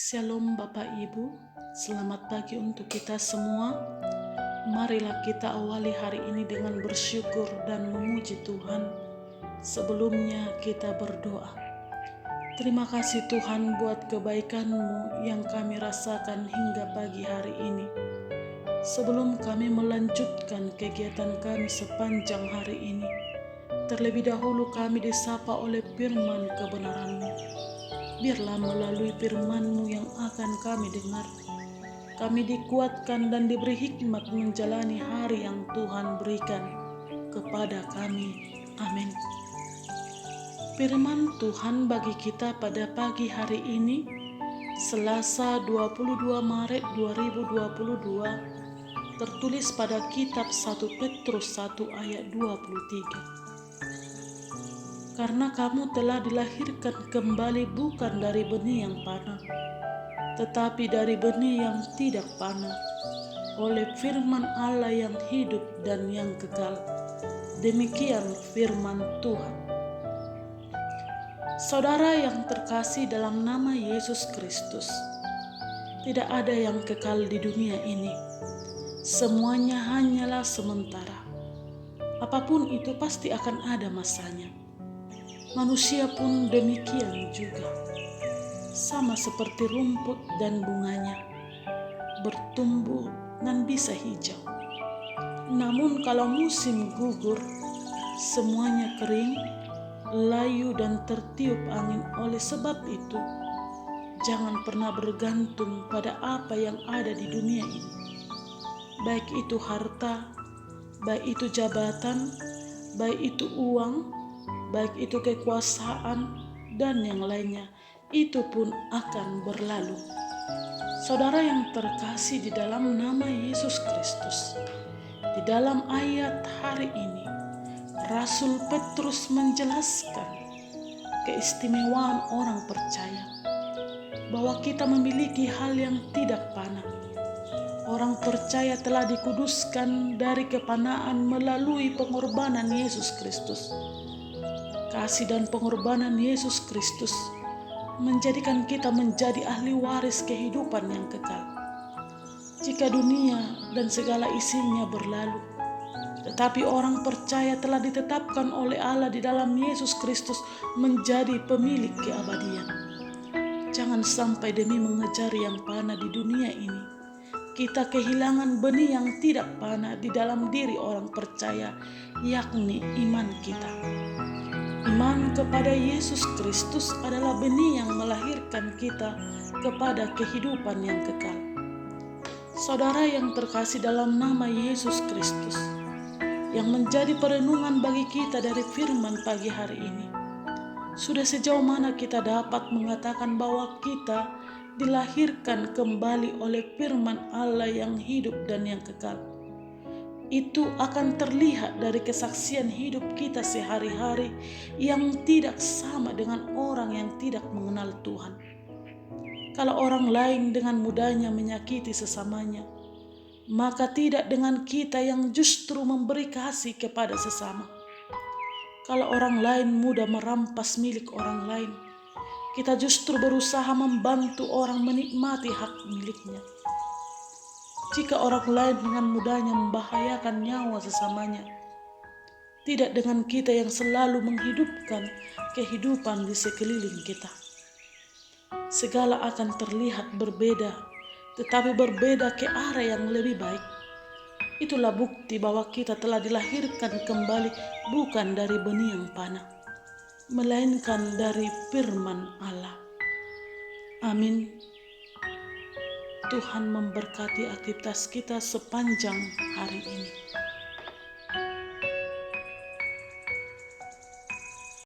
Shalom Bapak Ibu, selamat pagi untuk kita semua. Marilah kita awali hari ini dengan bersyukur dan memuji Tuhan. Sebelumnya kita berdoa. Terima kasih Tuhan buat kebaikan-Mu yang kami rasakan hingga pagi hari ini. Sebelum kami melanjutkan kegiatan kami sepanjang hari ini, terlebih dahulu kami disapa oleh firman kebenaran-Mu. Biarlah melalui firman-Mu yang akan kami dengar, kami dikuatkan dan diberi hikmat menjalani hari yang Tuhan berikan kepada kami. Amin. Firman Tuhan bagi kita pada pagi hari ini, Selasa 22 Maret 2022, tertulis pada kitab 1 Petrus 1 ayat 23. Karena kamu telah dilahirkan kembali bukan dari benih yang panah, tetapi dari benih yang tidak panah, oleh firman Allah yang hidup dan yang kekal. Demikian firman Tuhan. Saudara yang terkasih dalam nama Yesus Kristus, tidak ada yang kekal di dunia ini. Semuanya hanyalah sementara. Apapun itu pasti akan ada masanya. Manusia pun demikian juga, sama seperti rumput dan bunganya, bertumbuh dan bisa hijau. Namun kalau musim gugur, semuanya kering, layu dan tertiup angin. Oleh sebab itu, jangan pernah bergantung pada apa yang ada di dunia ini, baik itu harta, baik itu jabatan, baik itu uang, baik itu kekuasaan, dan yang lainnya, itu pun akan berlalu. Saudara yang terkasih di dalam nama Yesus Kristus, di dalam ayat hari ini, Rasul Petrus menjelaskan keistimewaan orang percaya, bahwa kita memiliki hal yang tidak panah. Orang percaya telah dikuduskan dari kepanaan melalui pengorbanan Yesus Kristus. Kasih dan pengorbanan Yesus Kristus menjadikan kita menjadi ahli waris kehidupan yang kekal. Jika dunia dan segala isinya berlalu, tetapi orang percaya telah ditetapkan oleh Allah di dalam Yesus Kristus menjadi pemilik keabadian. Jangan sampai demi mengejar yang panah di dunia ini, kita kehilangan benih yang tidak panah di dalam diri orang percaya, yakni iman kita. Iman kepada Yesus Kristus adalah benih yang melahirkan kita kepada kehidupan yang kekal. Saudara yang terkasih dalam nama Yesus Kristus, yang menjadi perenungan bagi kita dari firman pagi hari ini, sudah sejauh mana kita dapat mengatakan bahwa kita dilahirkan kembali oleh firman Allah yang hidup dan yang kekal? Itu akan terlihat dari kesaksian hidup kita sehari-hari yang tidak sama dengan orang yang tidak mengenal Tuhan. Kalau orang lain dengan mudahnya menyakiti sesamanya, maka tidak dengan kita yang justru memberi kasih kepada sesama. Kalau orang lain mudah merampas milik orang lain, kita justru berusaha membantu orang menikmati hak miliknya. Jika orang lain dengan mudahnya membahayakan nyawa sesamanya, tidak dengan kita yang selalu menghidupkan kehidupan di sekeliling kita. Segala akan terlihat berbeda, tetapi berbeda ke arah yang lebih baik. Itulah bukti bahwa kita telah dilahirkan kembali bukan dari benih yang panah, melainkan dari firman Allah. Amin. Tuhan memberkati aktivitas kita sepanjang hari ini.